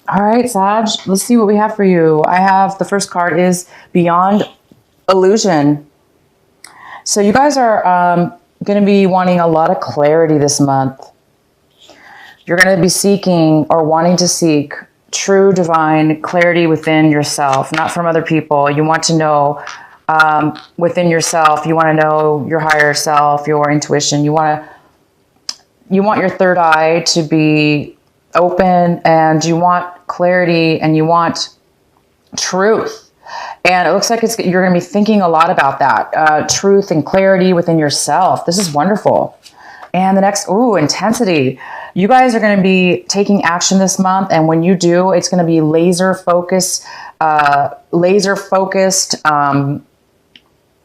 All right, Sag, let's see what we have for you. I have the first card is Beyond Illusion. So you guys are going to be wanting a lot of clarity this month. You're going to be seeking or wanting to seek true divine clarity within yourself, not from other people. You want to know within yourself. You want to know your higher self, your intuition. You want your third eye to be open, and you want clarity, and you want truth. And it looks like you're going to be thinking a lot about that, truth and clarity within yourself. This is wonderful. And the next, intensity. You guys are going to be taking action this month. And when you do, it's going to be laser focused.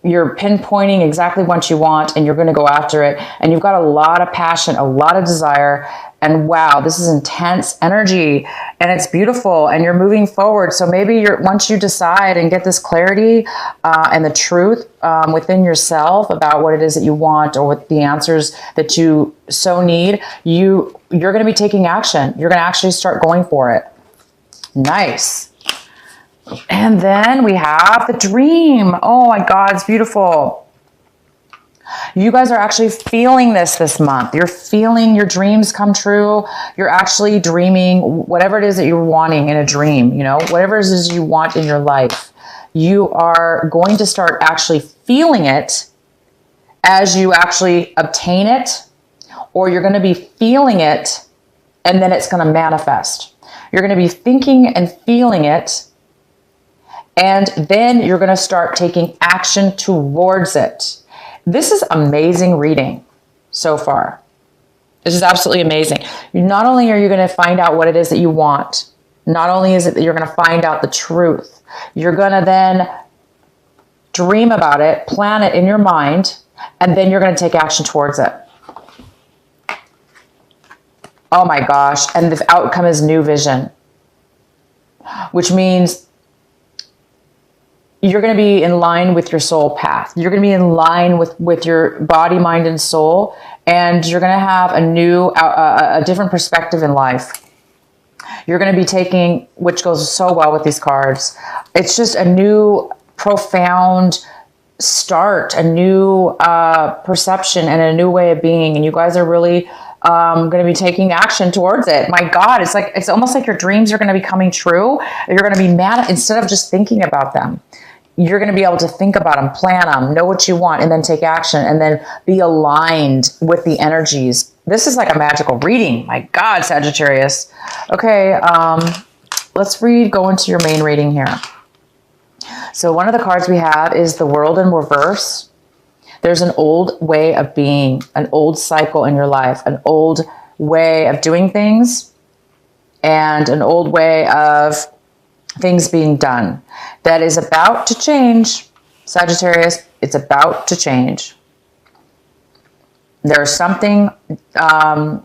You're pinpointing exactly what you want, and you're going to go after it. And you've got a lot of passion, a lot of desire. And wow, this is intense energy, and it's beautiful, and you're moving forward. So maybe once you decide and get this clarity and the truth within yourself about what it is that you want, or what the answers that you so need, you're going to be taking action. You're going to actually start going for it. Nice. And then we have the dream. Oh my God, it's beautiful. You guys are actually feeling this month. You're feeling your dreams come true. You're actually dreaming whatever it is that you're wanting in a dream, whatever it is you want in your life. You are going to start actually feeling it as you actually obtain it, or you're going to be feeling it and then it's going to manifest. You're going to be thinking and feeling it, and then you're going to start taking action towards it. This is amazing reading so far. This is absolutely amazing. Not only are you going to find out what it is that you want, not only is it that you're going to find out the truth, you're going to then dream about it, plan it in your mind, and then you're going to take action towards it. Oh my gosh. And the outcome is new vision, which means you're going to be in line with your soul path. You're going to be in line with your body, mind, and soul. And you're going to have a different perspective in life. You're going to be taking, which goes so well with these cards. It's just a new, profound start, a new perception, and a new way of being. And you guys are really going to be taking action towards it. My God, it's almost like your dreams are going to be coming true. You're going to be mad instead of just thinking about them. You're going to be able to think about them, plan them, know what you want, and then take action, and then be aligned with the energies. This is like a magical reading. My God, Sagittarius. Okay, let's go into your main reading here. So one of the cards we have is the World in Reverse. There's an old way of being, an old cycle in your life, an old way of doing things, and an old way of things being done that is about to change. Sagittarius, it's about to change. There's something that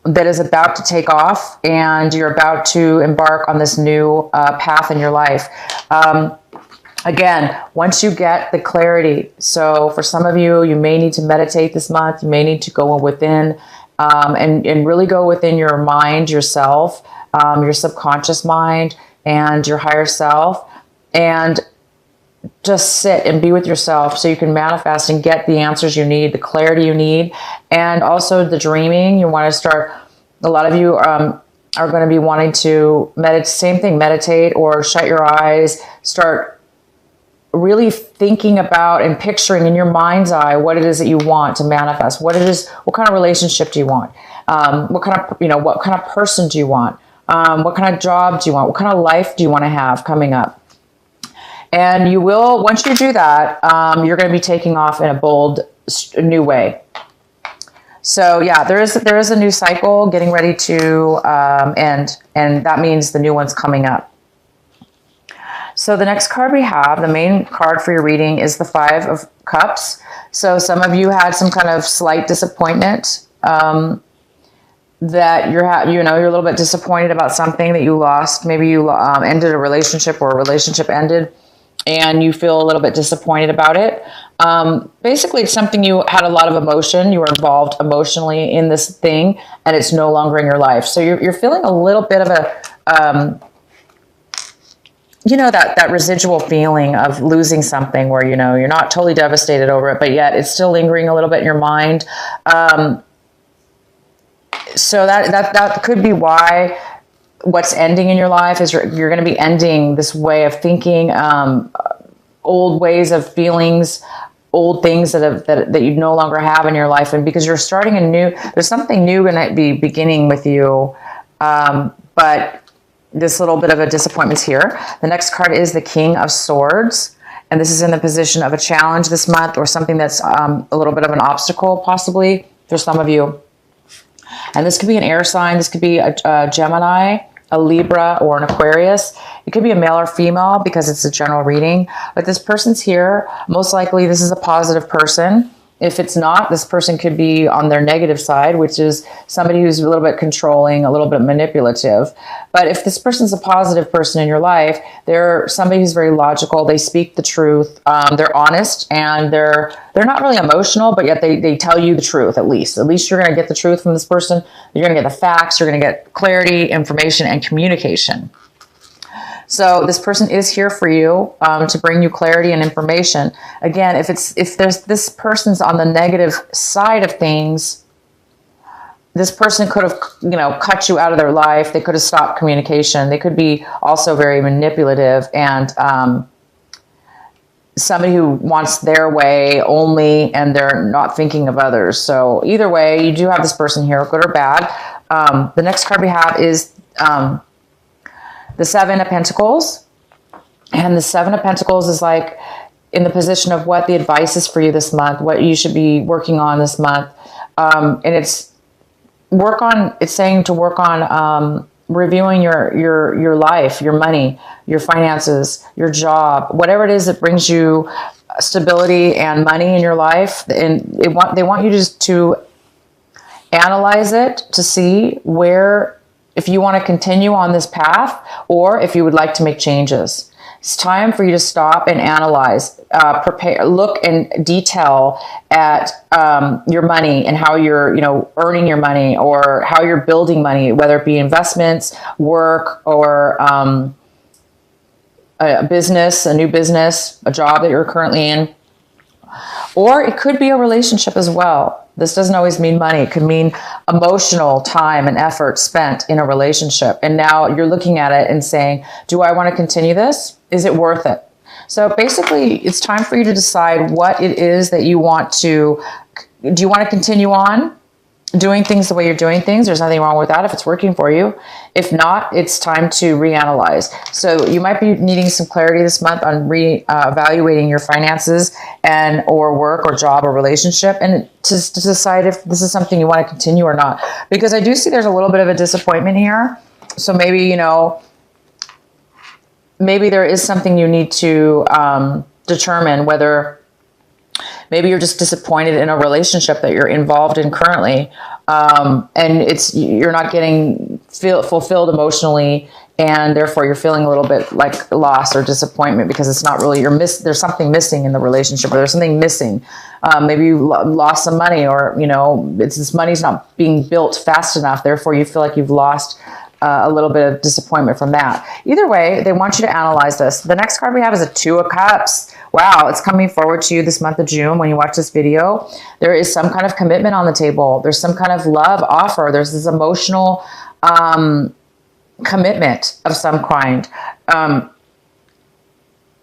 is about to take off, and you're about to embark on this new path in your life. Again, once you get the clarity, so for some of you, you may need to meditate this month. You may need to go within and really go within your mind, yourself, your subconscious mind, and your higher self, and just sit and be with yourself so you can manifest and get the answers you need, the clarity you need, and also the dreaming. You want to start, a lot of you are going to be wanting to meditate or shut your eyes, start really thinking about and picturing in your mind's eye what it is that you want to manifest, what kind of relationship do you want, what kind of person do you want, what kind of job do you want, what kind of life do you want to have coming up. And you will, once you do that, you're going to be taking off in a bold new way. So yeah, there is a new cycle getting ready to end, and that means the new one's coming up. So the next card we have, the main card for your reading, is the Five of Cups. So some of you had some kind of slight disappointment, that you're a little bit disappointed about something that you lost. Maybe you ended a relationship, or a relationship ended, and you feel a little bit disappointed about it. Basically, it's something you had a lot of emotion. You were involved emotionally in this thing, and it's no longer in your life. So you're feeling a little bit of you know, that residual feeling of losing something where, you know, you're not totally devastated over it, but yet it's still lingering a little bit in your mind. So that could be why what's ending in your life is you're going to be ending this way of thinking, old ways of feelings, old things that you no longer have in your life. And because you're starting there's something new going to be beginning with you. But this little bit of a disappointment here. The next card is the King of Swords. And this is in the position of a challenge this month, or something that's a little bit of an obstacle, possibly, for some of you. And this could be an air sign. This could be a Gemini, a Libra, or an Aquarius. It could be a male or female because it's a general reading. But this person's here. Most likely this is a positive person. If it's not, this person could be on their negative side, which is somebody who's a little bit controlling, a little bit manipulative. But if this person's a positive person in your life, they're somebody who's very logical. They speak the truth. They're honest, and they're not really emotional, but yet they tell you the truth at least. At least you're going to get the truth from this person. You're going to get the facts. You're going to get clarity, information, and communication. So this person is here for you to bring you clarity and information. Again, if this person's on the negative side of things, this person could have, you know, cut you out of their life. They could have stopped communication. They could be also very manipulative and somebody who wants their way only, and they're not thinking of others. So either way, you do have this person here, good or bad. The next card we have is the Seven of Pentacles. And the Seven of Pentacles is like in the position of what the advice is for you this month, what you should be working on this month. And it's saying to work on reviewing your life, your money, your finances, your job, whatever it is that brings you stability and money in your life. And they want you just to analyze it to see if you want to continue on this path, or if you would like to make changes. It's time for you to stop and analyze, look in detail at your money and how you're, earning your money, or how you're building money, whether it be investments, work, or a business, a new business, a job that you're currently in. Or it could be a relationship as well. This doesn't always mean money. It could mean emotional time and effort spent in a relationship. And now you're looking at it and saying, do I want to continue this? Is it worth it? So basically, it's time for you to decide what it is that you want to. Do you want to continue on doing things the way you're doing things? There's nothing wrong with that if it's working for you. If not, it's time to reanalyze. So you might be needing some clarity this month on evaluating your finances or work or job or relationship, and to decide if this is something you want to continue or not. Because I do see there's a little bit of a disappointment here. So maybe, maybe there is something you need to determine, whether maybe you're just disappointed in a relationship that you're involved in currently, and you're not getting fulfilled emotionally, and therefore you're feeling a little bit like loss or disappointment because it's not really there's something missing in the relationship, or there's something missing. Maybe you lost some money, or this money's not being built fast enough. Therefore, you feel like you've lost a little bit of disappointment from that. Either way, they want you to analyze this. The next card we have is a Two of Cups. Wow, it's coming forward to you this month of June when you watch this video. There is some kind of commitment on the table. There's some kind of love offer. There's this emotional commitment of some kind.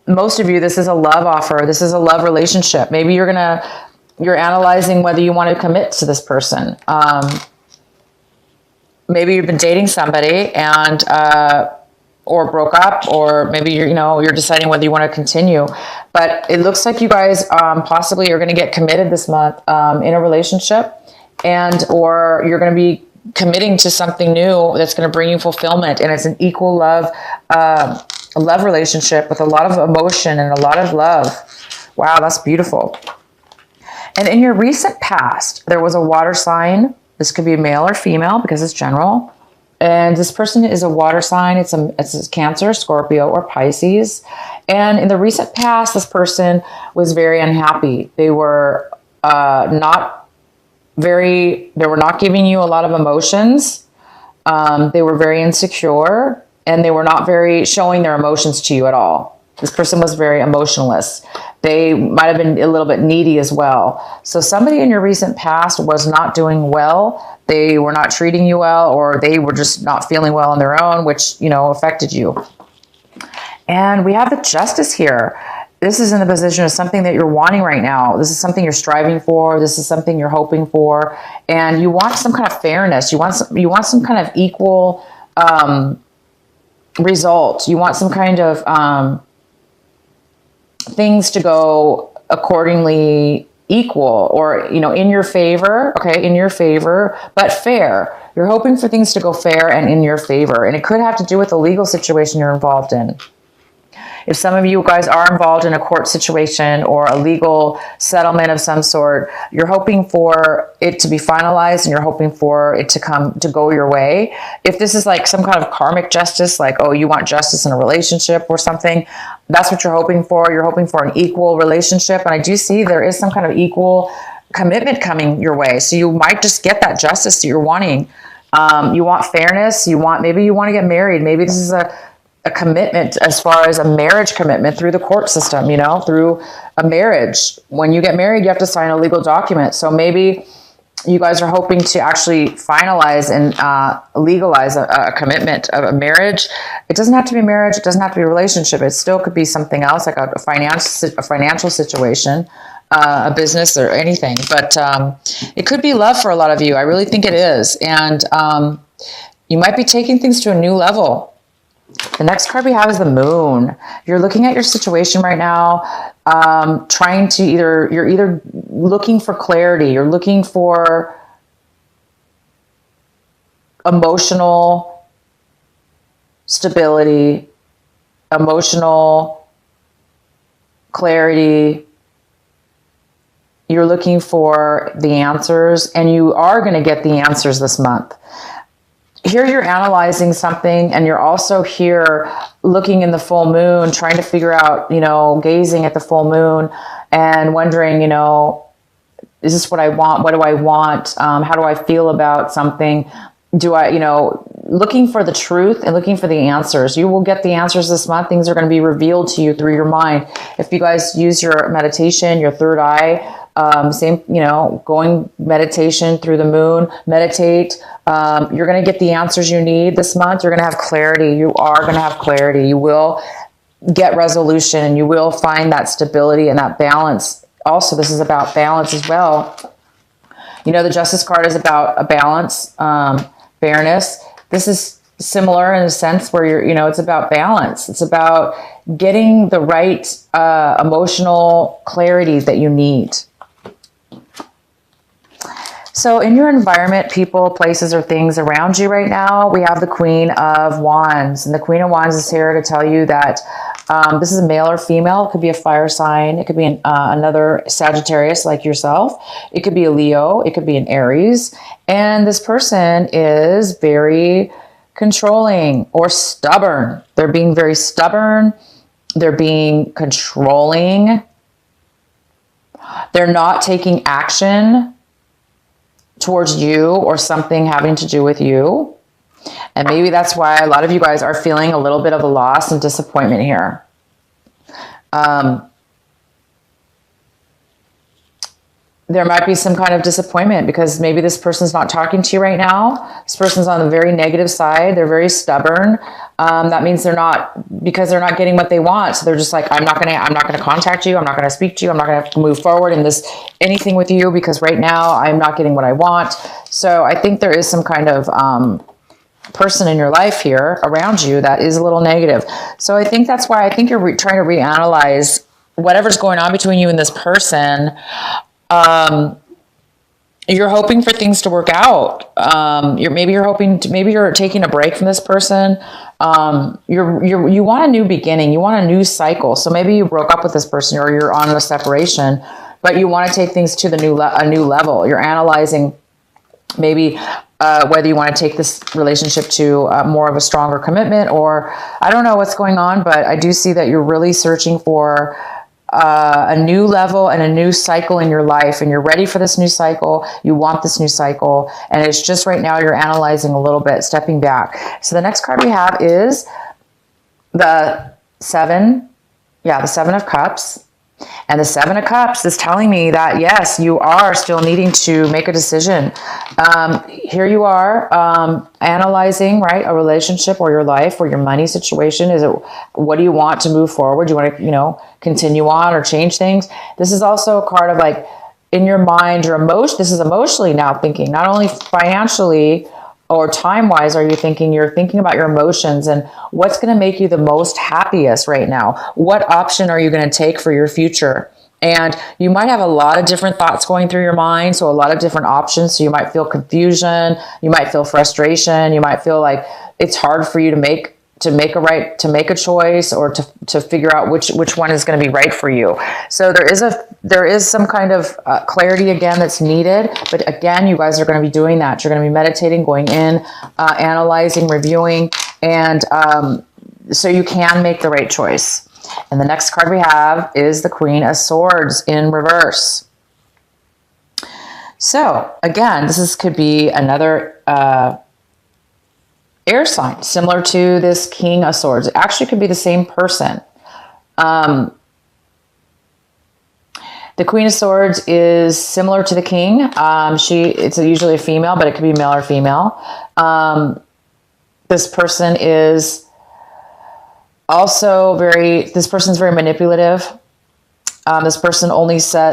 Most of you, this is a love offer. This is a love relationship. Maybe you're analyzing whether you want to commit to this person. Maybe you've been dating somebody and or broke up, or maybe you're deciding whether you want to continue. But it looks like you guys possibly are going to get committed this month in a relationship, or you're going to be committing to something new that's going to bring you fulfillment, and it's an equal love relationship with a lot of emotion and a lot of love. Wow, that's beautiful. And in your recent past, there was a water sign. This could be male or female because it's general. And this person is a water sign. It's a Cancer, Scorpio, or Pisces. And in the recent past, this person was very unhappy. They were not giving you a lot of emotions. They were very insecure, and they were not very showing their emotions to you at all. This person was very emotionless. They might have been a little bit needy as well. So somebody in your recent past was not doing well. They were not treating you well, or they were just not feeling well on their own, which, you know, affected you. And we have the Justice here. This is in the position of something that you're wanting right now. This is something you're striving for. This is something you're hoping for. And you want some kind of fairness. You want some kind of equal result. You want some kind of things to go accordingly equal, or, you know, in your favor. Okay, in your favor, but fair. You're hoping for things to go fair and in your favor. And it could have to do with the legal situation you're involved in. If some of you guys are involved in a court situation or a legal settlement of some sort, you're hoping for it to be finalized and you're hoping for it to go your way. If this is like some kind of karmic justice, like, oh, you want justice in a relationship or something, that's what you're hoping for. You're hoping for an equal relationship. And I do see there is some kind of equal commitment coming your way. So you might just get that justice that you're wanting. You want fairness. Maybe you want to get married. Maybe this is a commitment, as far as a marriage commitment through the court system, you know, through a marriage. When you get married, you have to sign a legal document. So maybe you guys are hoping to actually finalize and legalize a commitment of a marriage. It doesn't have to be marriage. It doesn't have to be a relationship. It still could be something else, like a financial situation, a business, or anything. But it could be love for a lot of you. I really think it is. And you might be taking things to a new level. The next card we have is the Moon. You're looking at your situation right now, you're either looking for clarity, you're looking for emotional stability, emotional clarity. You're looking for the answers, and you are going to get the answers this month. Here you're analyzing something, and you're also here looking in the full moon, trying to figure out, you know, gazing at the full moon and wondering, you know, is this what I want? What do I want? How do I feel about something? Do I, you know, looking for the truth and looking for the answers. You will get the answers this month. Things are going to be revealed to you through your mind. If you guys use your meditation, your third eye, same, you know, going meditation through the moon, meditate. You're going to get the answers you need this month. You're going to have clarity. You are going to have clarity. You will get resolution, and you will find that stability and that balance. Also, this is about balance as well. You know, the Justice card is about a balance, fairness. This is similar in a sense where you're, you know, it's about balance. It's about getting the right emotional clarity that you need. So in your environment, people, places, or things around you right now, we have the Queen of Wands. And the Queen of Wands is here to tell you that this is a male or female. It could be a fire sign. It could be another Sagittarius like yourself. It could be a Leo. It could be an Aries. And this person is very controlling or stubborn. They're being very stubborn. They're being controlling. They're not taking action towards you or something having to do with you. And maybe that's why a lot of you guys are feeling a little bit of a loss and disappointment here. There might be some kind of disappointment because maybe this person's not talking to you right now. This person's on the very negative side. They're very stubborn. That means because they're not getting what they want. So they're just like, I'm not gonna contact you. I'm not gonna speak to you. I'm not gonna move forward in anything with you because right now I'm not getting what I want. So I think there is some kind of person in your life here around you that is a little negative. So I think that's why I think you're trying to reanalyze whatever's going on between you and this person. You're hoping for things to work out. Maybe you're taking a break from this person. You want a new beginning. You want a new cycle. So maybe you broke up with this person or you're on a separation, but you want to take things to a new level. You're analyzing maybe whether you want to take this relationship to more of a stronger commitment, or I don't know what's going on, but I do see that you're really searching for a new level and a new cycle in your life, and you're ready for this new cycle. You want this new cycle, and it's just right now you're analyzing a little bit, stepping back. So the next card we have is the Seven of Cups. And the Seven of Cups is telling me that, yes, you are still needing to make a decision. Here you are analyzing, right, a relationship or your life or your money situation. Is it, what do you want to move forward? Do you want to, you know, continue on or change things? This is also a card of like in your mind, your emotion. This is emotionally now thinking, not only financially or time-wise are you thinking, you're thinking about your emotions and what's going to make you the most happiest right now. What option are you going to take for your future? And you might have a lot of different thoughts going through your mind, so a lot of different options. So you might feel confusion, you might feel frustration, you might feel like it's hard for you to make a choice or to figure out which one is going to be right for you. So there is some kind of clarity again that's needed, but again, you guys are going to be doing that. You're going to be meditating, going in, analyzing, reviewing, and so you can make the right choice. And the next card we have is the Queen of Swords in reverse. So again, could be another air sign, similar to this King of Swords. It actually could be the same person. The Queen of Swords is similar to the King. It's usually a female, but it could be male or female. This person is also this person's very manipulative. This person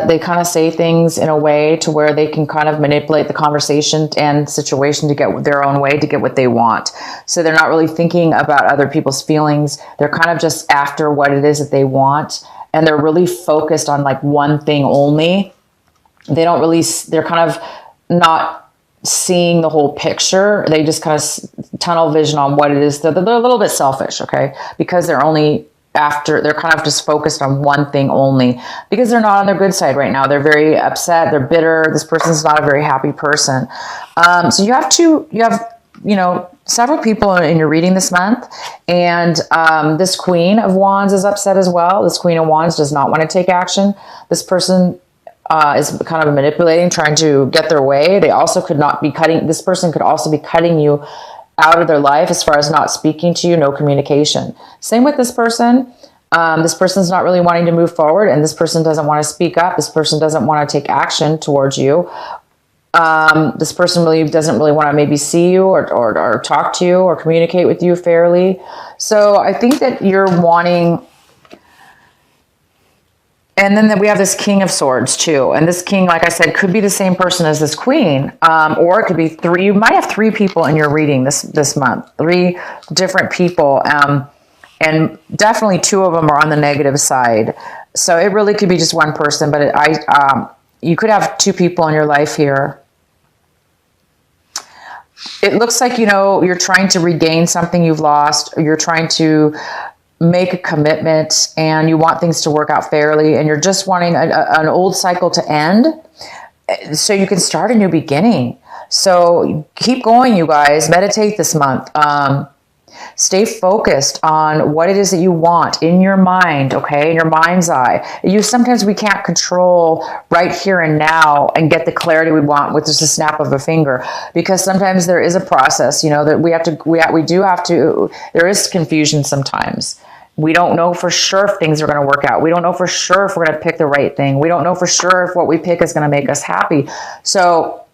they kind of say things in a way to where they can kind of manipulate the conversation and situation to get their own way, to get what they want. So they're not really thinking about other people's feelings. They're kind of just after what it is that they want. And they're really focused on like one thing only. They're kind of not seeing the whole picture. They just kind of tunnel vision on what it is. They're a little bit selfish, okay? Because they're kind of just focused on one thing only because they're not on their good side right now. They're very upset. They're bitter. This person's not a very happy person. So you have several people in your reading this month, and this Queen of Wands is upset as well. This Queen of Wands does not want to take action. This person is kind of manipulating, trying to get their way. This person could also be cutting you out of their life as far as not speaking to you, no communication. Same with this person. This person's not really wanting to move forward, and this person doesn't want to speak up. This person doesn't want to take action towards you. This person doesn't really want to maybe see you or talk to you or communicate with you fairly. So I think that you're wanting. And then we have this King of Swords too. And this King, like I said, could be the same person as this Queen. Or it could be three. You might have three people in your reading this month. Three different people. And definitely two of them are on the negative side. So it really could be just one person. But you could have two people in your life here. It looks like, you're trying to regain something you've lost. Or you're trying to make a commitment and you want things to work out fairly, and you're just wanting an old cycle to end so you can start a new beginning. So keep going, you guys. Meditate this month. Stay focused on what it is that you want in your mind, okay, in your mind's eye. Sometimes we can't control right here and now and get the clarity we want with just a snap of a finger, because sometimes there is a process, that we do have to, there is confusion sometimes. We don't know for sure if things are going to work out. We don't know for sure if we're going to pick the right thing. We don't know for sure if what we pick is going to make us happy. So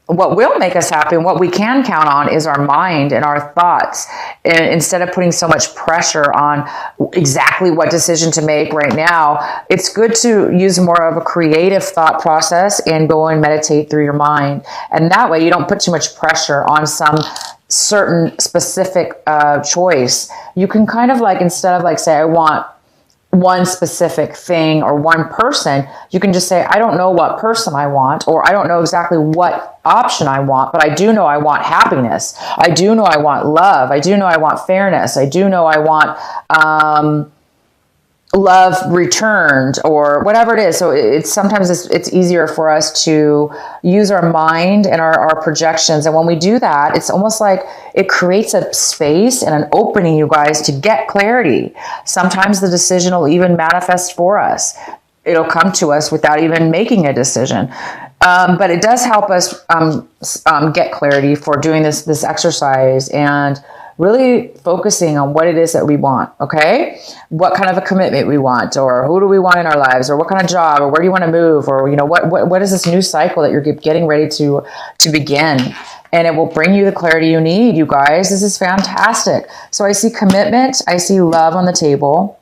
what will make us happy and what we can count on is our mind and our thoughts. And instead of putting so much pressure on exactly what decision to make right now, it's good to use more of a creative thought process and go and meditate through your mind. And that way you don't put too much pressure on some certain specific choice. You can kind of instead of say, I want one specific thing or one person, you can just say, I don't know what person I want, or I don't know exactly what option I want, but I do know I want happiness. I do know I want love. I do know I want fairness. I do know I want love returned or whatever it is. So it's sometimes it's easier for us to use our mind and our projections. And when we do that, it's almost like it creates a space and an opening, you guys, to get clarity. Sometimes the decision will even manifest for us. It'll come to us without even making a decision. But it does help us get clarity for doing this exercise and really focusing on what it is that we want, okay? What kind of a commitment we want, or who do we want in our lives, or what kind of job, or where do you want to move, or, you know, what is this new cycle that you're getting ready to begin? And it will bring you the clarity you need, you guys. This is fantastic. So I see commitment. I see love on the table.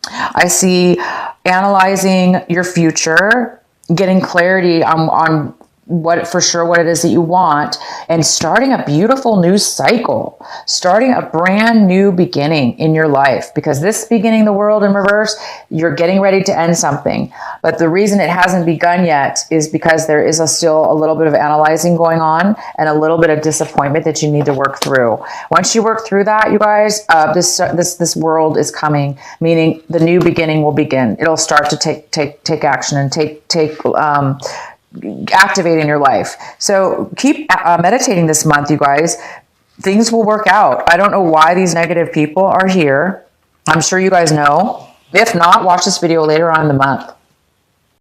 I see analyzing your future, getting clarity on what it is that you want, and starting a beautiful new cycle, starting a brand new beginning in your life, because this beginning the world in reverse, you're getting ready to end something. But the reason it hasn't begun yet is because there is still a little bit of analyzing going on and a little bit of disappointment that you need to work through. Once you work through that, you guys, this world is coming, meaning the new beginning will begin. It'll start to take action and activate in your life. So keep meditating this month, you guys. Things will work out. I don't know why these negative people are here. I'm sure you guys know. If not, watch this video later on in the month.